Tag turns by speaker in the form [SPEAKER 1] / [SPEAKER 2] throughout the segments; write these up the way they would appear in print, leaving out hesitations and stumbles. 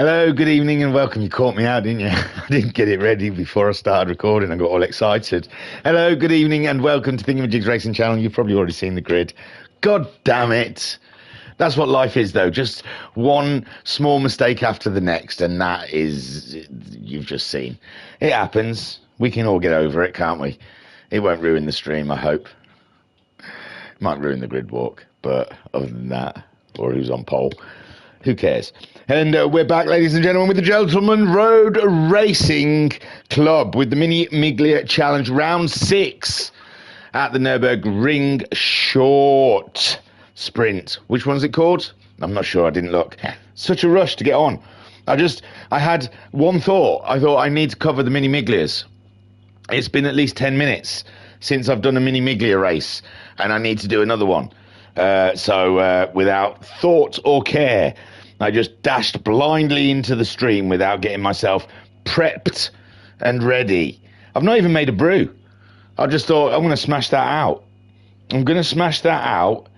[SPEAKER 1] Hello, good evening and welcome. You caught me out, didn't you? I didn't get it ready before I started recording. I got all excited. Hello, good evening and welcome to Thingamajig's Racing Channel. You've probably already seen the grid. God damn it. That's what life is, though. Just one small mistake after the next, and that is, you've just seen. It happens. We can all get over it, can't we? It won't ruin the stream, I hope. It might ruin the grid walk, but other than that, or who's on pole, who cares? And we're back, ladies and gentlemen, with the Gentleman Road Racing Club with the Mini Miglia Challenge Round 6 at the Nürburgring Short Sprint. Which one's it called? I'm not sure, I didn't look. Such a rush to get on. I had one thought. I thought I need to cover the Mini Miglias. It's been at least 10 minutes since I've done a Mini Miglia race, and I need to do another one. So without thought or care, I just dashed blindly into the stream without getting myself prepped and ready. I've not even made a brew. I just thought, I'm going to smash that out. I'm going to smash that out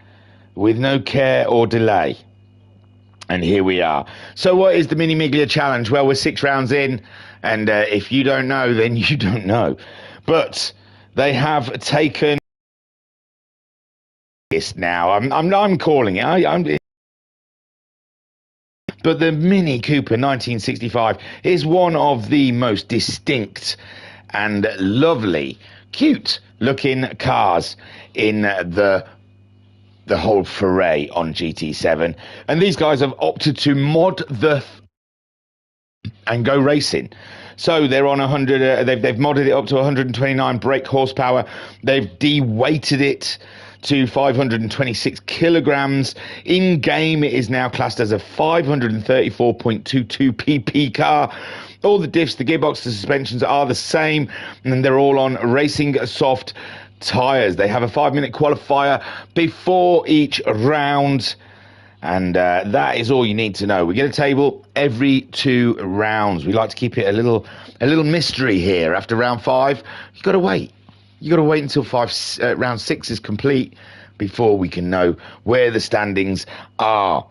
[SPEAKER 1] with no care or delay. And here we are. So what is the Mini Miglia Challenge? Well, we're 6 rounds in, and if you don't know, then you don't know. But they have taken this now. I'm calling it. But the Mini Cooper 1965 is one of the most distinct and lovely, cute-looking cars in the whole foray on GT7. And these guys have opted to mod and go racing. So they're on 100. They've modded it up to 129 brake horsepower. They've de-weighted it to 526 kilograms. In game, it is now classed as a 534.22 pp car. All the diffs, the gearbox, the suspensions are the same, and they're all on racing soft tyres. They have a 5-minute qualifier before each round, and that is all you need to know. We get a table every 2 rounds. We like to keep it a little mystery here. After round 5, you've got to wait. You've got to wait until round 6 is complete before we can know where the standings are.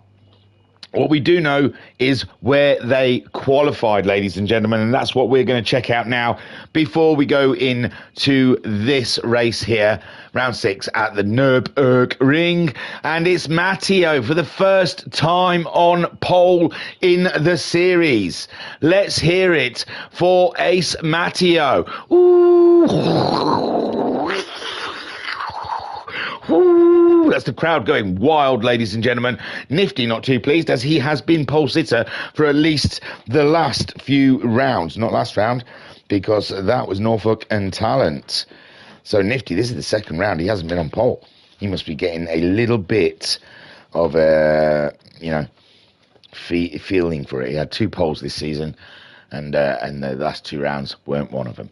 [SPEAKER 1] What we do know is where they qualified, ladies and gentlemen, and that's what we're going to check out now before we go into this race here, round 6 at the Nürburgring. And it's Matteo for the first time on pole in the series. Let's hear it for Ace Matteo. Ooh, that's the crowd going wild, ladies and gentlemen. Nifty not too pleased, as he has been pole sitter for at least the last few rounds. Not last round, because that was Norfolk and Talent. So Nifty, this is the second round. He hasn't been on pole. He must be getting a little bit of feeling for it. He had 2 poles this season, and the last 2 rounds weren't one of them.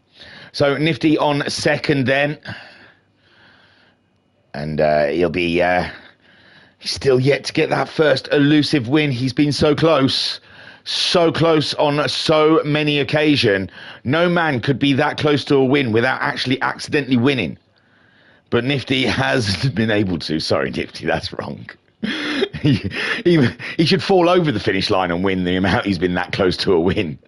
[SPEAKER 1] So Nifty on second then. And he'll be still yet to get that first elusive win. He's been so close on so many occasions. No man could be that close to a win without actually accidentally winning. But Nifty has been able to. Sorry, Nifty, that's wrong. He should fall over the finish line and win the amount he's been that close to a win.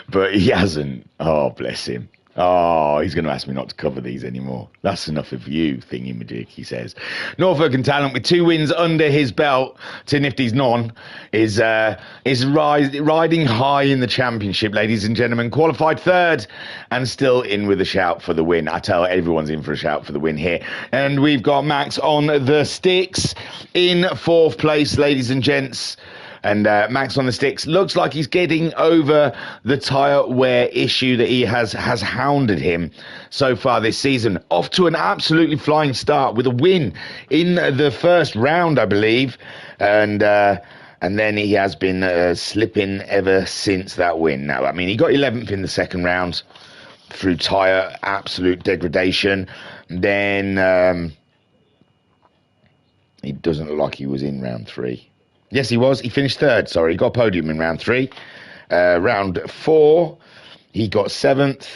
[SPEAKER 1] But he hasn't. Oh, bless him. Oh, he's going to ask me not to cover these anymore. That's enough of you, thingy-majig, he says. Norfolk and Talent, with 2 wins under his belt to Nifty's none, is riding high in the championship, ladies and gentlemen. Qualified 3rd and still in with a shout for the win. I tell everyone's in for a shout for the win here. And we've got Max on the sticks in 4th place, ladies and gents. And Max on the sticks looks like he's getting over the tyre wear issue that he has hounded him so far this season. Off to an absolutely flying start with a win in the first round, I believe. And then he has been slipping ever since that win. Now, I mean, he got 11th in the second round through tyre absolute degradation. Then he doesn't look like he was in round 3. Yes, he was. He finished 3rd. Sorry, he got a podium in round 3. Round 4, he got 7th.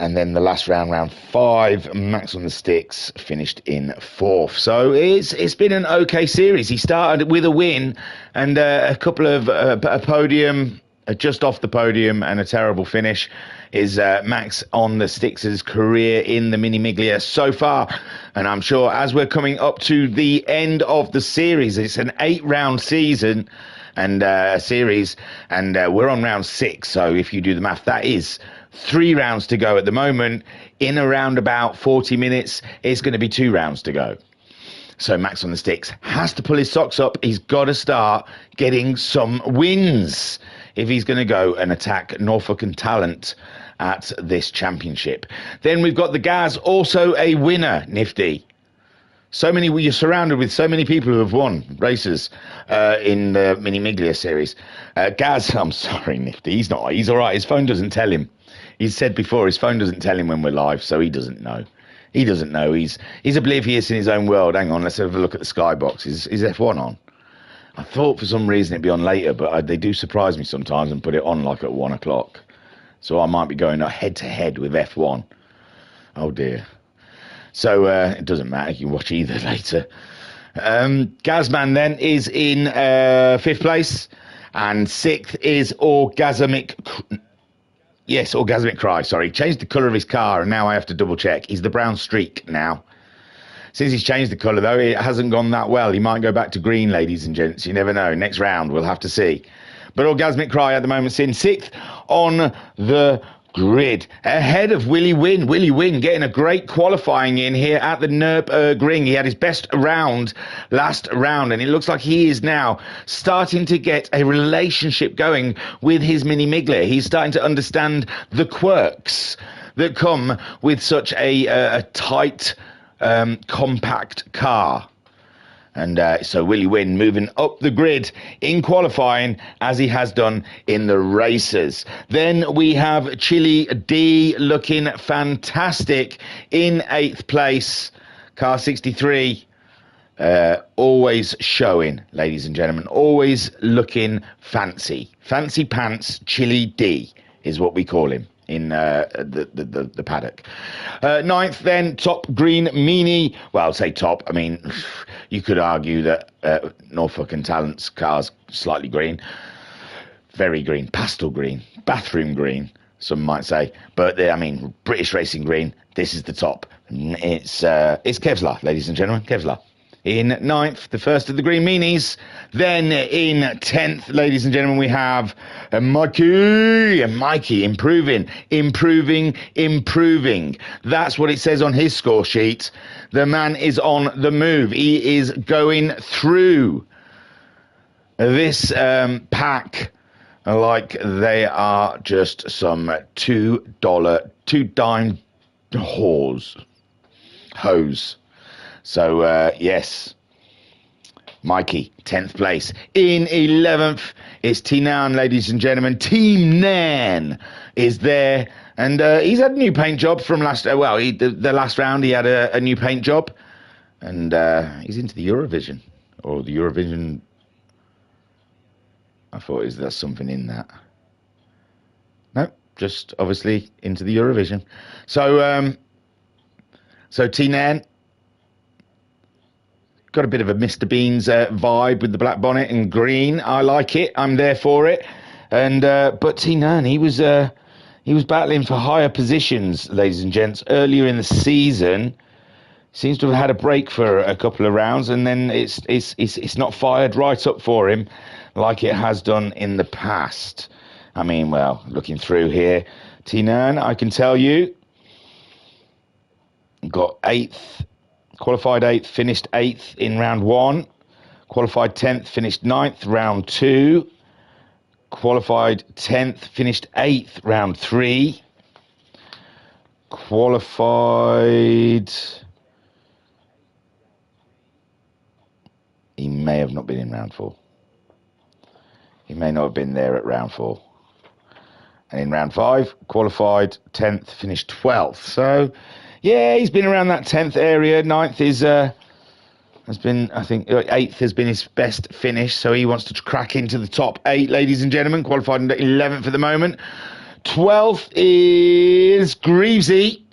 [SPEAKER 1] And then the last round, round 5, Max on the Sticks finished in 4th. So it's been an okay series. He started with a win and a couple of a podium, just off the podium, and a terrible finish. Is Max on the Sticks' career in the Mini Miglia so far. And I'm sure as we're coming up to the end of the series, it's an 8-round season and series, and we're on round 6. So if you do the math, that is 3 rounds to go at the moment. In around about 40 minutes, it's going to be 2 rounds to go. So Max on the Sticks has to pull his socks up. He's got to start getting some wins if he's going to go and attack Norfolk and Talent at this championship. Then we've got the Gaz, also a winner, Nifty. You're surrounded with so many people who have won races in the Mini Miglia series. Gaz, I'm sorry, Nifty, he's not. He's all right. His phone doesn't tell him. He's said before his phone doesn't tell him when we're live, so he doesn't know. He doesn't know. He's oblivious in his own world. Hang on, let's have a look at the skybox. Is F1 on? I thought for some reason it'd be on later, but they do surprise me sometimes and put it on like at 1 o'clock. So I might be going head to head with F1. Oh dear. So it doesn't matter. You can watch either later. Gazman then is in 5th place, and 6th is Orgasmic Cry. Sorry, changed the colour of his car, and now I have to double check. He's the brown streak now. Since he's changed the colour, though, it hasn't gone that well. He might go back to green, ladies and gents. You never know. Next round, we'll have to see. But Orgasmic Cry at the moment is in 6th on the grid, ahead of Willie Wynn. Willie Wynn getting a great qualifying in here at the Nürburgring. He had his best round last round, and it looks like he is now starting to get a relationship going with his Mini Miglia. He's starting to understand the quirks that come with such a tight, compact car. And so Willie Wynn moving up the grid in qualifying as he has done in the races. Then we have Chili D looking fantastic in 8th place. Car 63 always showing, ladies and gentlemen, always looking fancy. Fancy pants Chili D is what we call him in the paddock. 9th then, Top Green Meanie. Well, I'll say top. I mean, you could argue that Norfolk and Talent's car's slightly green. Very green. Pastel green. Bathroom green, some might say. But, British Racing Green, this is the top. It's Kevlar, ladies and gentlemen. Kevlar. In 9th, the first of the Green Meanies. Then in 10th, ladies and gentlemen, we have Mikey. And Mikey improving. That's what it says on his score sheet. The man is on the move. He is going through this pack like they are just some $2 hose. So, yes, Mikey, 10th place. In 11th, it's T-Nan, ladies and gentlemen. Team Nan is there. And he's had a new paint job from the last round he had a new paint job. And he's into the Eurovision. Or the Eurovision. I thought, is there something in that? No, just obviously into the Eurovision. So T-Nan. Got a bit of a Mr. Bean's vibe with the black bonnet and green. I like it. I'm there for it. And but T-Nan, he was battling for higher positions, ladies and gents, earlier in the season. Seems to have had a break for a couple of rounds, and then it's not fired right up for him like it has done in the past. I mean, well, looking through here, T-Nan, I can tell you, got 8th. Qualified 8th, finished 8th in round 1. Qualified 10th, finished 9th, round 2. Qualified 10th, finished 8th, round 3. Qualified... He may have not been in round 4. He may not have been there at round 4. And in round 5, qualified 10th, finished 12th. So... yeah, he's been around that 10th area. 9th has been, I think, 8th has been his best finish. So he wants to crack into the top 8, ladies and gentlemen. Qualified 11th at the moment. 12th is Greavesy.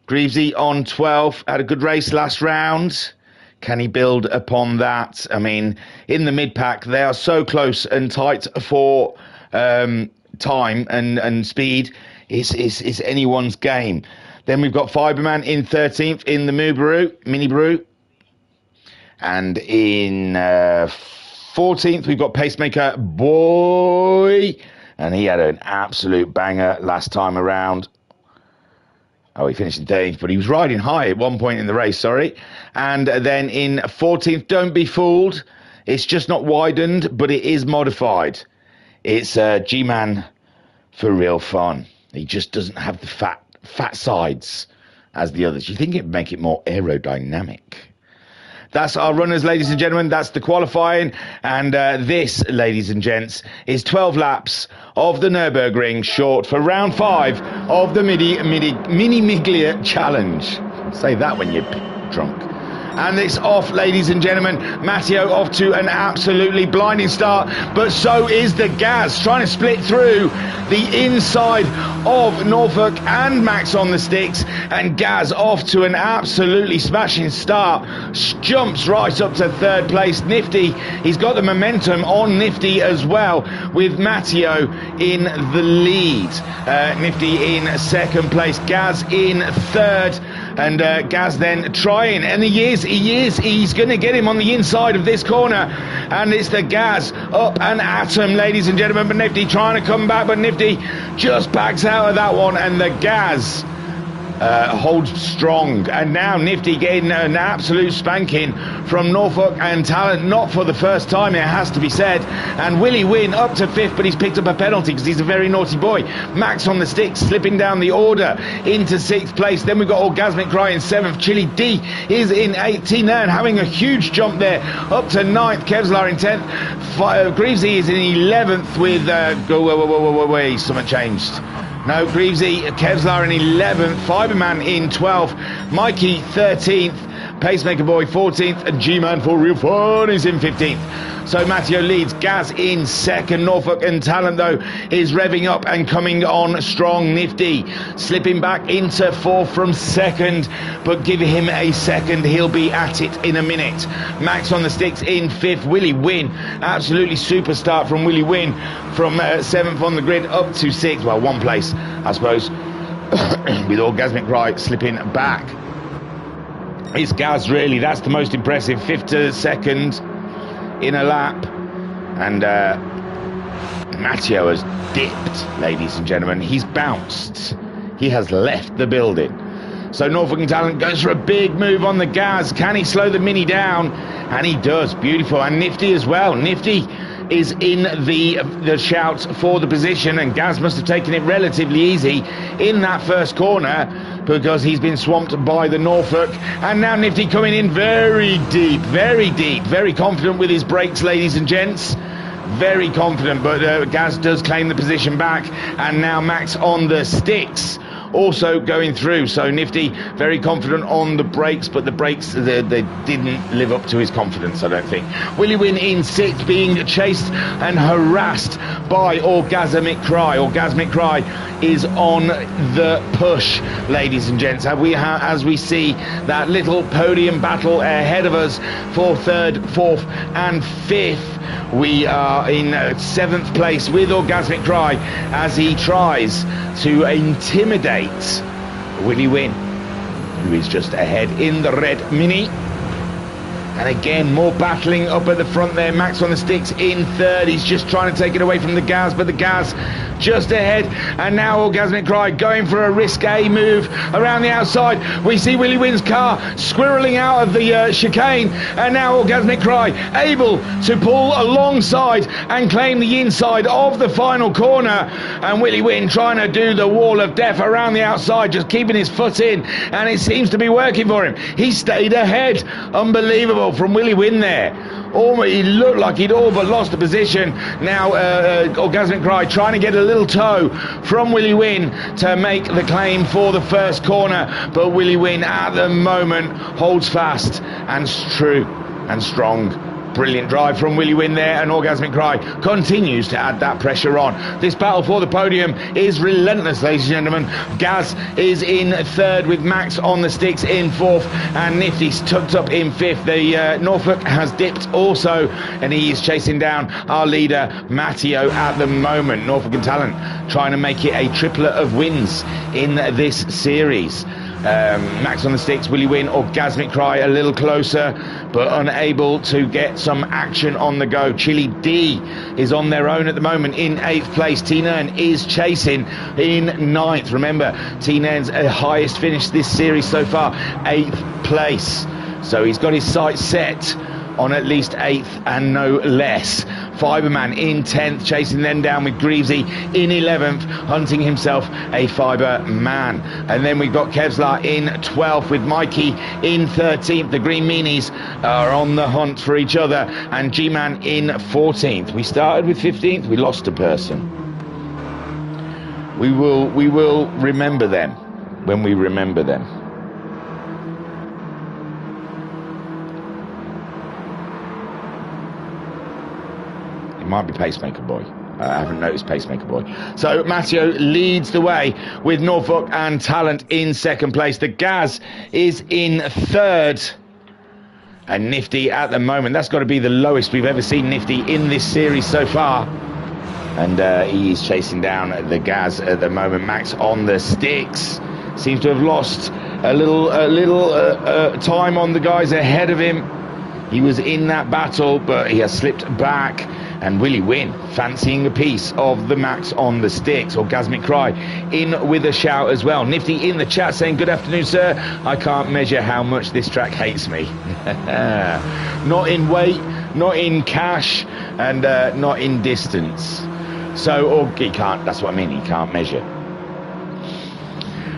[SPEAKER 1] Greavesy on 12th. Had a good race last round. Can he build upon that? I mean, in the mid-pack, they are so close and tight for time and speed. It's anyone's game. Then we've got Fiberman in 13th in the Mini Brew. And in 14th, we've got Pacemaker Boy. And he had an absolute banger last time around. Oh, he finished in 13th, but he was riding high at one point in the race, sorry. And then in 14th, Don't Be Fooled. It's just not widened, but it is modified. It's G-Man for real fun. He just doesn't have the fat sides as the others. You think it'd make it more aerodynamic? That's our runners, ladies and gentlemen. That's the qualifying. And this, ladies and gents, is 12 laps of the Nürburgring short for round 5 of the Mini Miglia Challenge. Say that when you're drunk. And it's off, ladies and gentlemen. Matteo off to an absolutely blinding start, but so is the Gaz, trying to split through the inside of Norfolk and Max on the sticks, and Gaz off to an absolutely smashing start, jumps right up to 3rd place. Nifty, he's got the momentum on Nifty as well, with Matteo in the lead. Nifty in 2nd place, Gaz in 3rd. And Gaz then trying, and he's going to get him on the inside of this corner, and it's the Gaz up and at him, ladies and gentlemen. But Nifty trying to come back, but Nifty just backs out of that one, and the Gaz holds strong. And now Nifty getting an absolute spanking from Norfolk and Talent, not for the first time, it has to be said. And Willie Wynn up to 5th, but he's picked up a penalty because he's a very naughty boy. Max on the sticks, slipping down the order into 6th place. Then we've got Orgasmic Cry in 7th. Chili D is in 18th and having a huge jump there up to 9th. Kevlar in 10th. Greavesy is in 11th with wait, something changed. No, Greavesy, Kevlar in 11th, Fiberman in 12th, Mikey 13th, Pacemaker Boy 14th, and G-Man for real fun is in 15th. So Matteo leads, Gaz in 2nd. Norfolk and Talent, though, is revving up and coming on strong. Nifty slipping back into 4th from 2nd, but give him a second, he'll be at it in a minute. Max on the sticks in 5th. Willie Wynn, absolutely super start from Willie Wynn, from 7th on the grid up to 6th. Well, 1 place, I suppose, with Orgasmic Cry slipping back. It's Gaz, really, that's the most impressive. 5th to 2nd in a lap. And Matteo has dipped, ladies and gentlemen. He's bounced. He has left the building. So Norfolk and Talent goes for a big move on the Gaz. Can he slow the Mini down? And he does. Beautiful. And Nifty as well. Nifty is in the shout for the position, and Gaz must have taken it relatively easy in that first corner because he's been swamped by the Norfolk. And now Nifty coming in very deep, very confident with his brakes, ladies and gents. Very confident, but Gaz does claim the position back. And now Max on the sticks, also going through. So Nifty very confident on the brakes, but the brakes they didn't live up to his confidence, I don't think. Willie Wynn in 6th, being chased and harassed by Orgasmic Cry. Orgasmic Cry is on the push, ladies and gents, as we see that little podium battle ahead of us for 3rd, 4th and 5th. We are in 7th place with Orgasmic Cry as he tries to intimidate Willie Wynn, who is just ahead in the red Mini. And again, more battling up at the front there. Max on the sticks in 3rd. He's just trying to take it away from the Gaz, but the Gaz just ahead. And now Orgasmic Cry going for a risque move around the outside. We see Willie Wynn's car squirreling out of the chicane. And now Orgasmic Cry able to pull alongside and claim the inside of the final corner. And Willie Wynn trying to do the wall of death around the outside, just keeping his foot in. And it seems to be working for him. He stayed ahead. Unbelievable from Willie Wynn there. He looked like he'd all but lost the position. Now Orgasmic Cry trying to get a little toe from Willie Wynn to make the claim for the first corner, but Willie Wynn at the moment holds fast and true and strong Brilliant drive from Willie Wynn there, and Orgasmic Cry continues to add that pressure on. This battle for the podium is relentless, ladies and gentlemen. Gaz is in third with Max on the sticks in fourth, and Nifty's tucked up in fifth. The Norfolk has dipped also, and he is chasing down our leader Matteo at the moment. Norfolk and Talent trying to make it a triplet of wins in this series. Max on the sticks, Willie Wynn, Orgasmic Cry a little closer, but unable to get some action on the go. Chili D is on their own at the moment in 8th place. T-Nern is chasing in 9th. Remember, T-Nern's highest finish this series so far, 8th place. So he's got his sights set on at least 8th and no less. Fiberman in 10th, chasing them down with Greavesy in 11th, hunting himself a Fiberman. And then we've got Kevlar in 12th with Mikey in 13th. The Green Meanies are on the hunt for each other, and G-Man in 14th. We started with 15th, we lost a person. We will remember them when we remember them. It might be Pacemaker Boy. I haven't noticed Pacemaker Boy. So Matteo leads the way with Norfolk and Talent in 2nd place. The Gaz is in 3rd. And Nifty at the moment, that's got to be the lowest we've ever seen Nifty in this series so far. And he is chasing down the Gaz at the moment. Max on the sticks. Seems to have lost a little time on the guys ahead of him. He was in that battle, but he has slipped back. And Willie Wynn fancying a piece of the Max on the sticks. Orgasmic Cry in with a shout as well. Nifty in the chat saying, good afternoon, sir. I can't measure how much this track hates me. Not in weight, not in cash, and not in distance. So, or he can't, that's what I mean, he can't measure.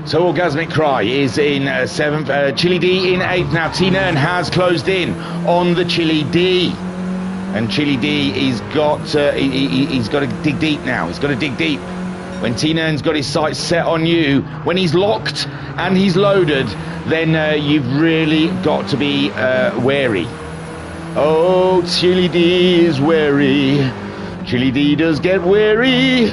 [SPEAKER 1] So Orgasmic Cry is in 7th, Chili D in 8th. Now T-Nern has closed in on the Chili D. And Chili D, he's got to dig deep now. He's got to dig deep. When T-Nern's got his sights set on you, when he's locked and he's loaded, then you've really got to be wary. Oh, Chili D is wary. Chili D does get wary.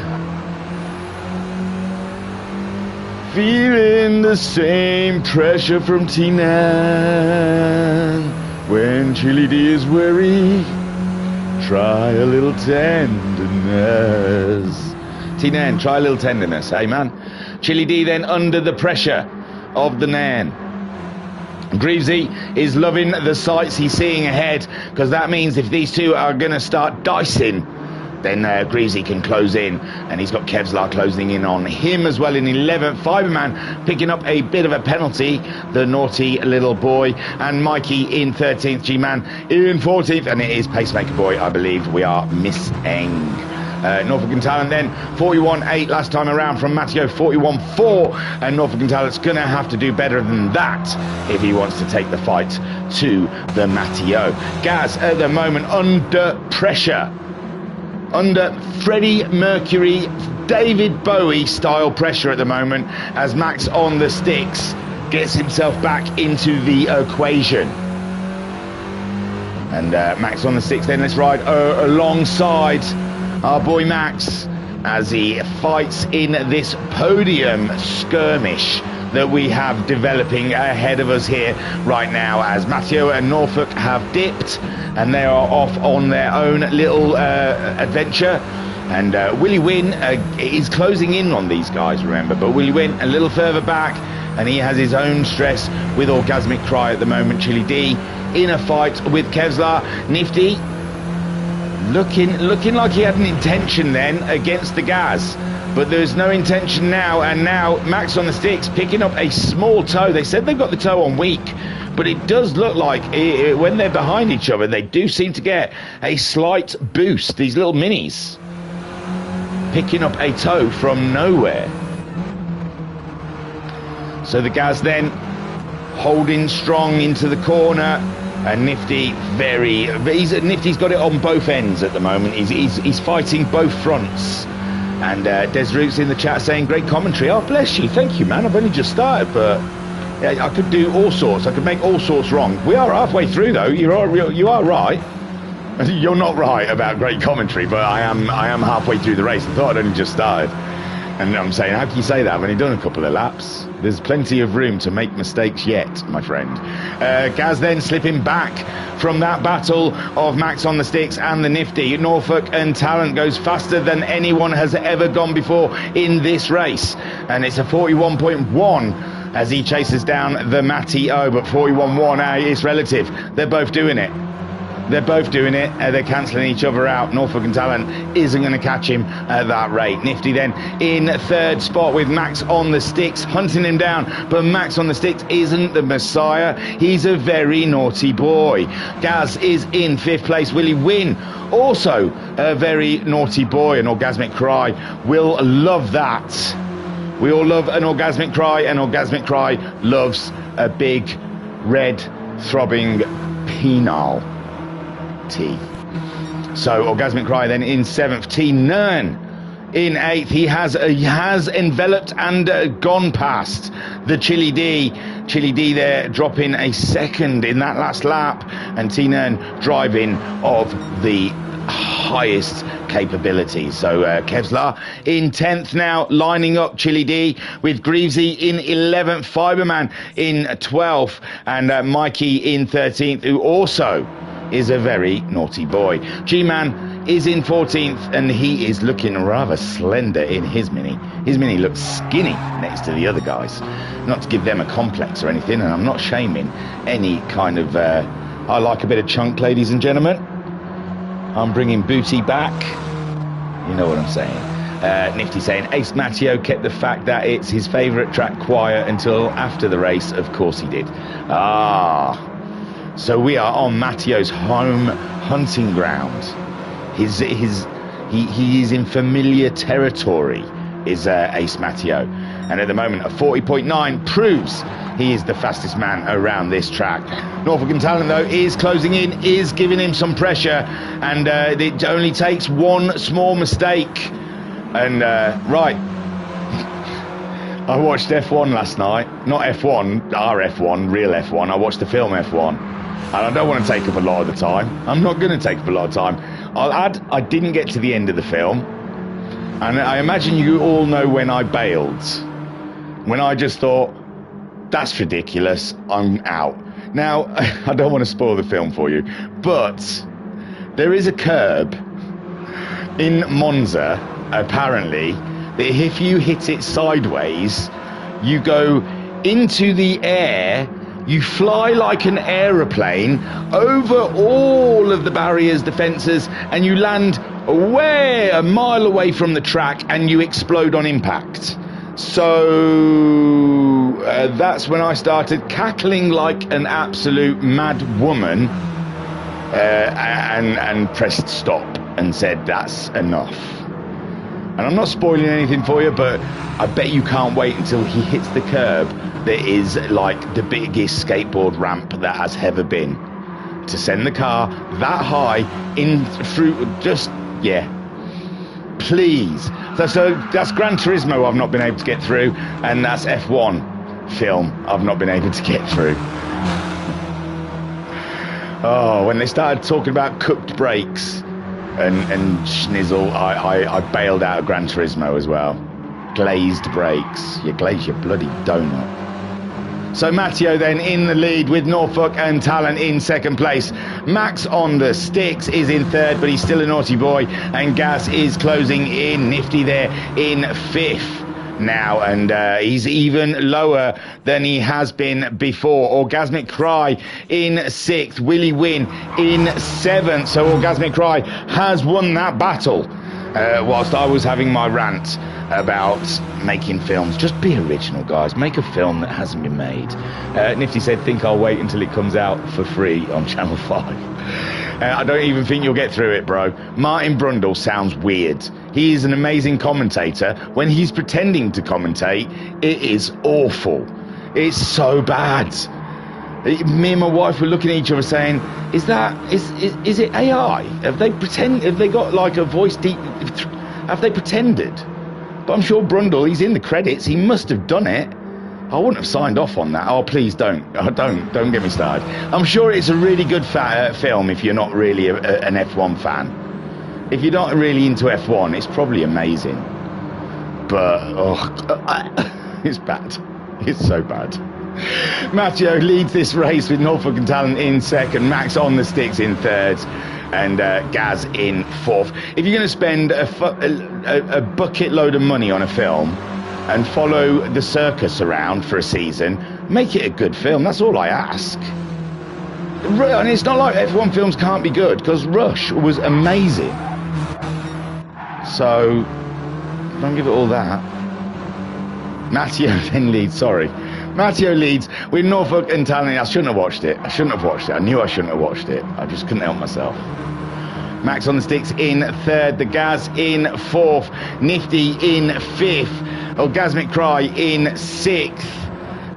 [SPEAKER 1] Feeling the same pressure from T-Nern. When Chili D is wary, try a little tenderness. T-Nern, try a little tenderness, hey man? Chili D then under the pressure of the Nairn. Greavesy is loving the sights he's seeing ahead, because that means if these two are going to start dicing, then Greavesy can close in, and he's got Kevlar closing in on him as well in 11th. Fiberman picking up a bit of a penalty, the naughty little boy, and Mikey in 13th, G-Man in 14th, and it is Pacemaker Boy, I believe we are missing. Norfolk and Talent then 41.8 last time around from Matteo, 41.4, and Norfolk and Talent's going to have to do better than that if he wants to take the fight to the Matteo. Gaz at the moment under pressure, under Freddie Mercury, David Bowie style pressure at the moment, as Max on the sticks gets himself back into the equation. And Max on the sticks then, let's ride alongside our boy Max as he fights in this podium skirmish that we have developing ahead of us here right now, as Matteo and Norfolk have dipped and they are off on their own little adventure. And Willie Wynn is closing in on these guys, remember, but Willie Wynn a little further back, and he has his own stress with Orgasmic Cry at the moment. Chili D in a fight with Kevlar. Nifty looking like he had an intention then against the Gaz, but there's no intention now. And now Max on the sticks picking up a small toe. They said they've got the toe on weak, but it does look like when they're behind each other, they do seem to get a slight boost. These little minis picking up a toe from nowhere. So the Gaz then holding strong into the corner, and Nifty Nifty's got it on both ends at the moment. He's fighting both fronts. And Des Roots in the chat saying great commentary. Oh, bless you, thank you, man. I've only just started, but yeah, I could do all sorts. I could make all sorts wrong. We are halfway through though. You are right. You're not right about great commentary, but I am halfway through the race. I thought I'd only just started. And I'm saying, how can you say that? I've only done a couple of laps. There's plenty of room to make mistakes yet, my friend. Gaz then slipping back from that battle of Max on the sticks and the Nifty. Norfolk and Talent goes faster than anyone has ever gone before in this race. And it's a 41.1 as he chases down the Matty O. But 41.1, it's relative. They're both doing it. They're both doing it. They're cancelling each other out. Norfolk and Talent isn't going to catch him at that rate. Nifty then in third spot with Max on the sticks, hunting him down. But Max on the sticks isn't the Messiah. He's a very naughty boy. Gaz is in fifth place. Will he win? Also a very naughty boy. An orgasmic cry. Will love that. We all love an orgasmic cry, and orgasmic cry loves a big, red, throbbing penile. T. So Orgasmic Cry then in seventh. T Nern in eighth. He has enveloped and gone past the Chili D. Chili D there dropping a second in that last lap, and T Nern driving of the highest capability. So Kevlar in 10th now, lining up Chili D with Greavesy in 11th, Fiberman in 12th, and Mikey in 13th, who also is a very naughty boy. G-Man is in 14th, and he is looking rather slender in his Mini. His Mini looks skinny next to the other guys. Not to give them a complex or anything, and I'm not shaming any kind of... I like a bit of chunk, ladies and gentlemen. I'm bringing booty back. You know what I'm saying. Nifty saying, Ace Matteo kept the fact that it's his favourite track quiet until after the race. Of course he did. So we are on Matteo's home hunting ground. He is in familiar territory, is Ace Matteo. And at the moment, a 40.9 proves he is the fastest man around this track. Norfolk and Talent, though, is closing in, is giving him some pressure, and it only takes one small mistake. And, right, I watched F1 last night. Not F1, our F1, real F1. I watched the film F1. And I don't want to take up a lot of the time. I'm not going to take up a lot of time. I'll add, I didn't get to the end of the film. And I imagine you all know when I bailed. When I just thought, that's ridiculous, I'm out. Now, I don't want to spoil the film for you, but there is a curb in Monza, apparently, that if you hit it sideways, you go into the air. You fly like an aeroplane over all of the barriers, the fences, and you land way a mile away from the track, and you explode on impact. So that's when I started cackling like an absolute mad woman, and pressed stop and said, that's enough. And I'm not spoiling anything for you, but I bet you can't wait until he hits the curb that is like the biggest skateboard ramp that has ever been. To send the car that high in through, just, yeah. Please. So that's Gran Turismo I've not been able to get through, and that's F1 film I've not been able to get through. Oh, when they started talking about cooked brakes and schnizzle, I bailed out of Gran Turismo as well. Glazed brakes. You glaze your bloody donut. So Matteo then in the lead with Norfolk and Talent in second place. Max on the sticks is in third, but he's still a naughty boy. And Gas is closing in. Nifty there in fifth now, and he's even lower than he has been before. Orgasmic Cry in sixth. Will he win in seventh? So Orgasmic Cry has won that battle. Whilst I was having my rant about making films, just be original, guys. Make a film that hasn't been made. Nifty said, think I'll wait until it comes out for free on Channel 5. I don't even think you'll get through it, bro. Martin Brundle sounds weird. He is an amazing commentator. When he's pretending to commentate, it is awful. It's so bad. Me and my wife were looking at each other saying, is it AI? Have they got like a voice deep? Have they pretended? But I'm sure Brundle, he's in the credits. He must have done it. I wouldn't have signed off on that. Oh, please don't. Oh, don't get me started. I'm sure it's a really good film if you're not really an F1 fan. If you're not really into F1, it's probably amazing. But, it's bad. It's so bad. Matteo leads this race with Norfolk and Talent in second, Max on the sticks in third, and Gaz in fourth. If you're going to spend a bucket load of money on a film and follow the circus around for a season, make it a good film. That's all I ask. And it's not like F1 films can't be good, because Rush was amazing. So don't give it all that. Matteo then leads, Matteo leads with Norfolk and Talent. I shouldn't have watched it. I knew I shouldn't have watched it. I just couldn't help myself. Max on the sticks in third, the Gaz in fourth, Nifty in fifth, Orgasmic Cry in sixth,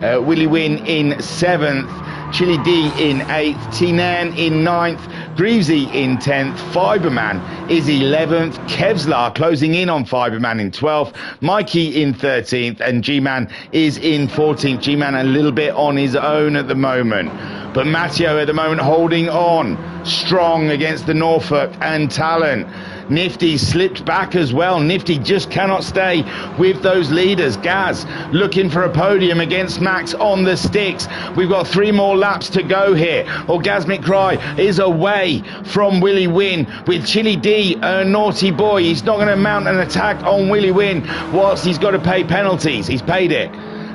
[SPEAKER 1] Willy Win in seventh, Chili D in 8th, T-Nan in 9th, Greavesy in 10th, Fiberman is 11th, Kevlar closing in on Fiberman in 12th, Mikey in 13th, and G-Man is in 14th. G-Man a little bit on his own at the moment, but Matteo at the moment holding on strong against the Norfolk and Talent. Nifty slipped back as well. Nifty just cannot stay with those leaders. Gaz looking for a podium against Max on the sticks. We've got 3 more laps to go here. Orgasmic Cry is away from Willy Win with Chili D, a naughty boy. He's not going to mount an attack on Willy Win whilst he's got to pay penalties. He's paid it.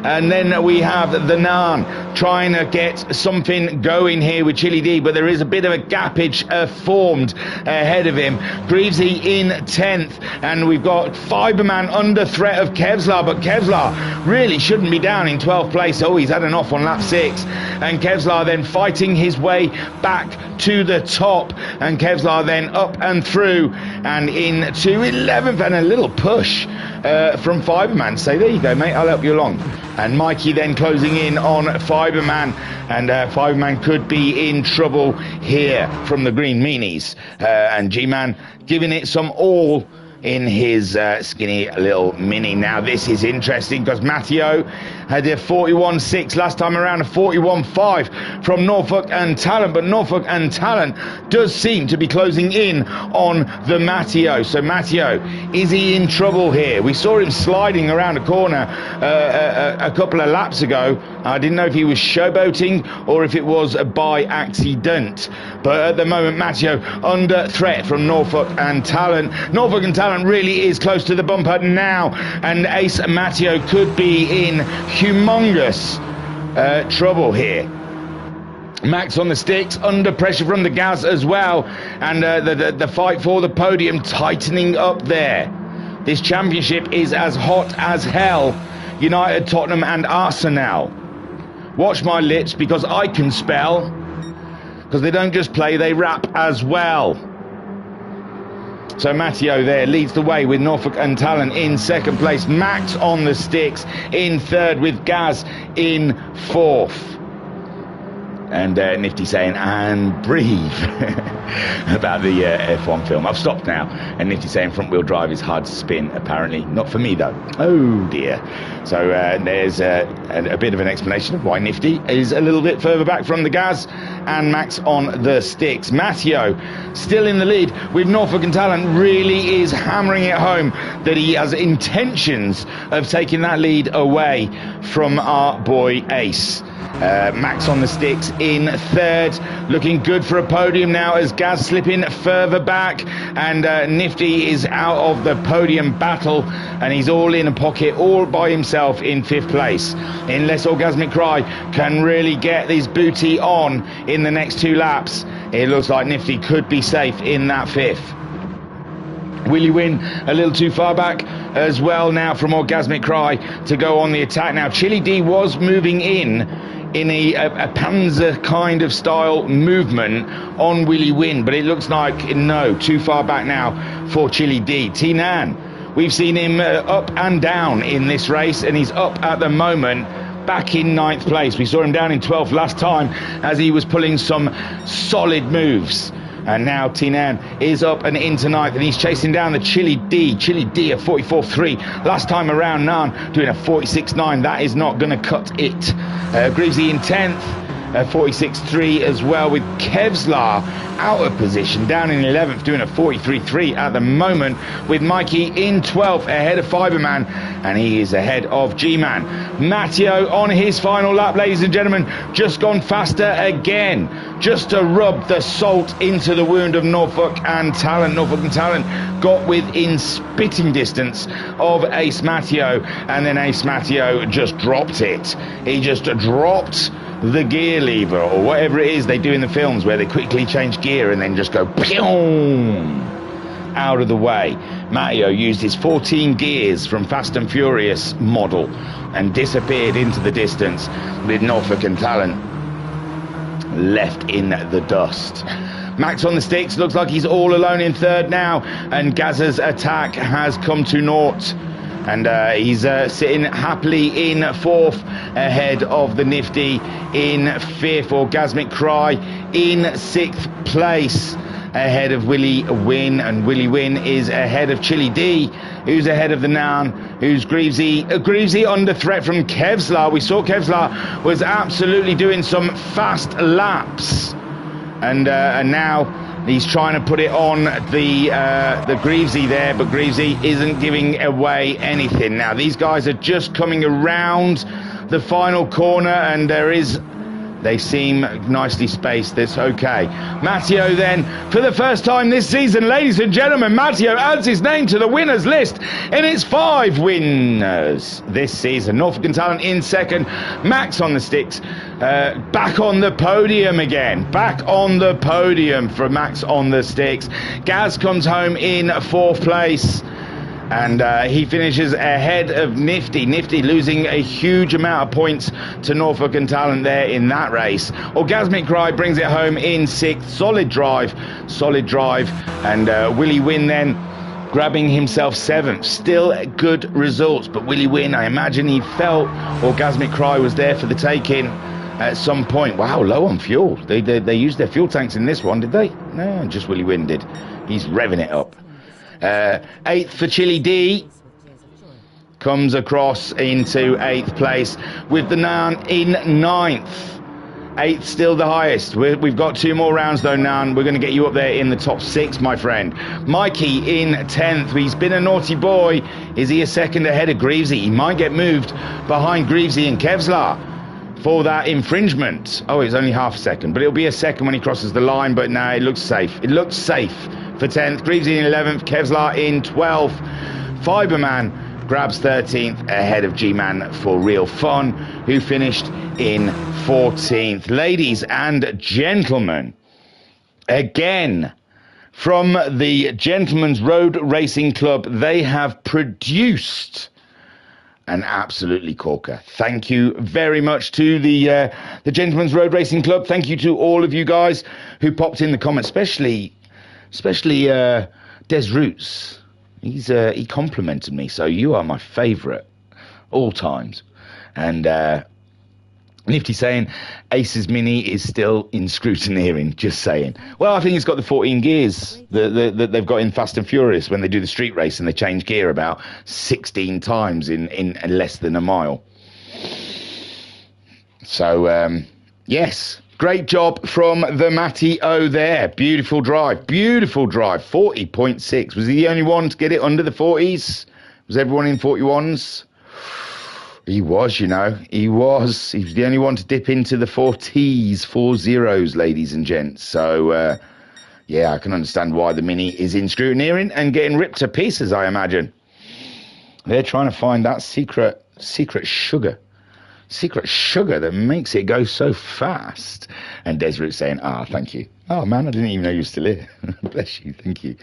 [SPEAKER 1] And then we have the Nan trying to get something going here with Chili D, but there is a bit of a gappage formed ahead of him. Greavesy in 10th, and we've got Fiberman under threat of Kevlar, but Kevlar really shouldn't be down in 12th place. Oh, he's had an off on lap 6, and Kevlar then fighting his way back to the top, and Kevlar then up and through and into 11th, and a little push from Fiberman. Say, there you go, mate, I'll help you along. And Mikey then closing in on Fiberman, and Fiberman could be in trouble here from the green meanies, and G-Man giving it some all in his skinny little mini. Now this is interesting because Matteo had a 41.6 last time around, a 41.5 from Norfolk and Talent, but Norfolk and Talent does seem to be closing in on the Matteo. So Matteo, is he in trouble here? We saw him sliding around a corner a couple of laps ago. I didn't know if he was showboating or if it was by accident, but at the moment Matteo under threat from Norfolk and Talent. Norfolk and Talent really is close to the bumper now, and Ace Matteo could be in humongous trouble here. Max on the sticks, under pressure from the Gaz as well, and the fight for the podium tightening up there. This championship is as hot as hell. United, Tottenham and Arsenal. Watch my lips, because I can spell, because they don't just play, they rap as well. So Matteo there leads the way with Norfolk and Talent in second place. Max on the sticks in third, with Gaz in fourth. And Nifty saying, and breathe, about the F1 film. I've stopped now. And Nifty saying front wheel drive is hard to spin, apparently. Not for me, though. Oh, dear. So there's a bit of an explanation of why Nifty is a little bit further back from the Gaz, and Max on the sticks. Matteo still in the lead with Norfolk and Talent, really is hammering it home that he has intentions of taking that lead away from our boy Ace. Max on the sticks in third, looking good for a podium now as Gaz slipping further back, and Nifty is out of the podium battle, and he's all in a pocket all by himself in fifth place. Unless Orgasmic Cry can really get his booty on in the next 2 laps, it looks like Nifty could be safe in that fifth. Willy Win a little too far back as well now from Orgasmic Cry to go on the attack. Now Chili D was moving in a Panzer kind of style movement on Willy Win, but it looks like no, too far back now for Chili D. T-Nan, we've seen him up and down in this race, and he's up at the moment back in 9th place. We saw him down in 12th last time as he was pulling some solid moves. And now Tinan is up and into ninth, and he's chasing down the Chili D. Chili D at 44.3. Last time around, Nan doing a 46.9. That is not going to cut it. Greavesy in 10th. 46.3 as well, with Kevlar out of position, down in 11th, doing a 43.3 at the moment, with Mikey in 12th, ahead of Fiberman, and he is ahead of G-Man. Matteo on his final lap, ladies and gentlemen, just gone faster again, just to rub the salt into the wound of Norfolk and Talent. Norfolk and Talent got within spitting distance of Ace Matteo, and then Ace Matteo just dropped it. He just dropped the gear lever, or whatever it is they do in the films where they quickly change gear and then just go pew out of the way. Matteo used his 14 gears from Fast and Furious model and disappeared into the distance, with Norfolk and Talent left in the dust. Max on the sticks, looks like he's all alone in third now, and Gazza's attack has come to naught. And he's sitting happily in fourth, ahead of the Nifty in fifth, Orgasmic Cry in sixth place, ahead of Willie Win, and Willie Win is ahead of Chili D, who's ahead of the Nan, who's Greavesy under threat from Kevlar. We saw Kevlar was absolutely doing some fast laps, and now he's trying to put it on the Greavesy there, but Greavesy isn't giving away anything. Now these guys are just coming around the final corner, and they seem nicely spaced. That's okay. Matteo then, for the first time this season, ladies and gentlemen, Matteo adds his name to the winners list, and it's 5 winners this season. Norfolk and Talent in second. Max on the sticks, back on the podium again. Back on the podium for Max on the sticks. Gaz comes home in fourth place, and he finishes ahead of Nifty. Nifty losing a huge amount of points to Norfolk and Talent there in that race. Orgasmic Cry brings it home in sixth. Solid drive, and Willie Win then grabbing himself seventh. Still good results, but Willie Win, I imagine he felt Orgasmic Cry was there for the taking at some point. Wow, low on fuel. They used their fuel tanks in this one, did they? No, just Willie Win did. He's revving it up. 8th for Chili D, comes across into 8th place, with the Nan in 9th. 8th still the highest. We've got 2 more rounds though, Nan. We're going to get you up there in the top 6, my friend. Mikey in 10th. He's been a naughty boy. Is he a second ahead of Greavesy? He might get moved behind Greavesy and Kevlar for that infringement. Oh, it's only half a second, but it'll be a second when he crosses the line. But no, it looks safe. It looks safe for 10th. Greavesy in 11th. Kevlar in 12th. Fiberman grabs 13th ahead of G-Man for Real Fun, who finished in 14th. Ladies and gentlemen, again, from the Gentlemen's Road Racing Club, they have produced an absolutely corker. Thank you very much to the Gentlemen's Road Racing Club. Thank you to all of you guys who popped in the comments, especially Des Roots. He complimented me, so you are my favourite all times. And Nifty saying Ace's Mini is still in scrutineering, just saying. Well, I think it's got the 14 gears that they've got in Fast and Furious when they do the street race, and they change gear about 16 times in less than a mile. So, yes, great job from the Matty O there. Beautiful drive, 40.6. Was he the only one to get it under the 40s? Was everyone in 41s? He was, you know, he was the only one to dip into the 40s, 40s, ladies and gents. So, yeah, I can understand why the Mini is in scrutineering and getting ripped to pieces, I imagine. They're trying to find that secret sugar that makes it go so fast. And Desiree saying, thank you. Oh, man, I didn't even know you were still here. Bless you, thank you.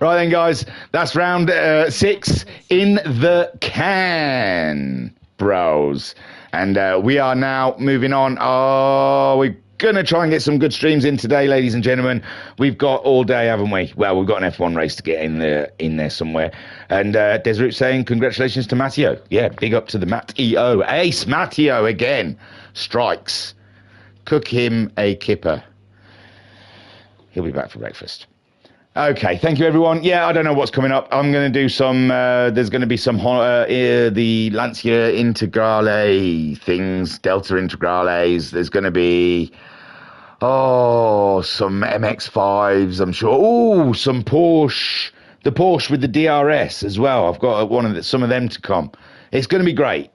[SPEAKER 1] Right then, guys, that's round 6 in the can, bros. And we are now moving on. We're going to try and get some good streams in today, ladies and gentlemen. We've got all day, haven't we? Well, we've got an F1 race to get in there somewhere. And Desiree saying congratulations to Matteo. Yeah, big up to the Matteo. Ace Matteo again strikes. Cook him a kipper. He'll be back for breakfast. Okay, thank you, everyone. Yeah, I don't know what's coming up. I'm going to do some, there's going to be some, the Lancia Integrale things, Delta Integrales. There's going to be, some MX-5s, I'm sure. Oh, some Porsche, the Porsche with the DRS as well. I've got some of them to come. It's going to be great.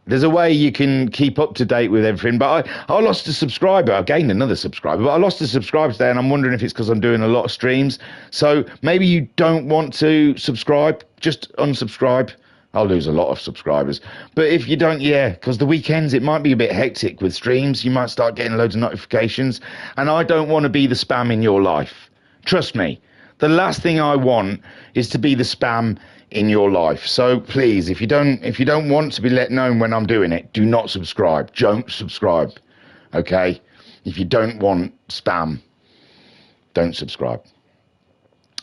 [SPEAKER 1] There's a way you can keep up to date with everything, but I lost a subscriber. I gained another subscriber, but I lost a subscriber today, and I'm wondering if it's because I'm doing a lot of streams. So maybe you don't want to subscribe, just unsubscribe. I'll lose a lot of subscribers. But if you don't, because the weekends, it might be a bit hectic with streams. You might start getting loads of notifications, and I don't want to be the spam in your life. Trust me, the last thing I want is to be the spam in your life. So please, if you don't want to be let known when I'm doing it, do not subscribe. Don't subscribe. Okay? If you don't want spam, don't subscribe.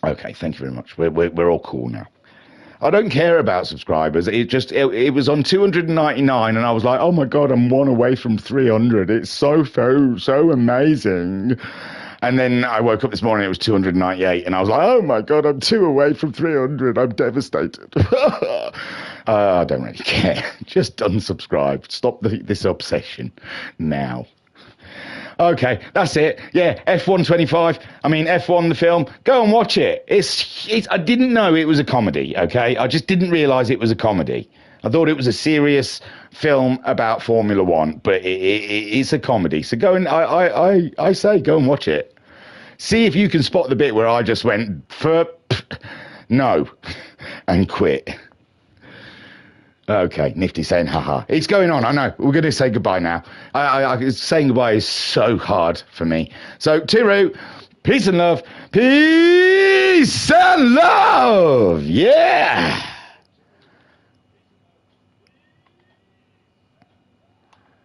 [SPEAKER 1] Okay, thank you very much. We're all cool now. I don't care about subscribers. It was on 299 and I was like, oh my God, I'm one away from 300. It's so amazing. And then I woke up this morning, it was 298, and I was like, oh my God, I'm 2 away from 300. I'm devastated. I don't really care. Just unsubscribe. Stop this obsession now. Okay, that's it. Yeah, F125. I mean, F1 the film. Go and watch it. It's. I didn't know it was a comedy, okay? I just didn't realise it was a comedy. I thought it was a serious film about Formula One, but it's a comedy. So go and I say go and watch it. See if you can spot the bit where I just went no and quit. Okay, Nifty saying haha. It's going on. I know. We're going to say goodbye now. Saying goodbye is so hard for me. So Tiru, peace and love. Peace and love. Yeah.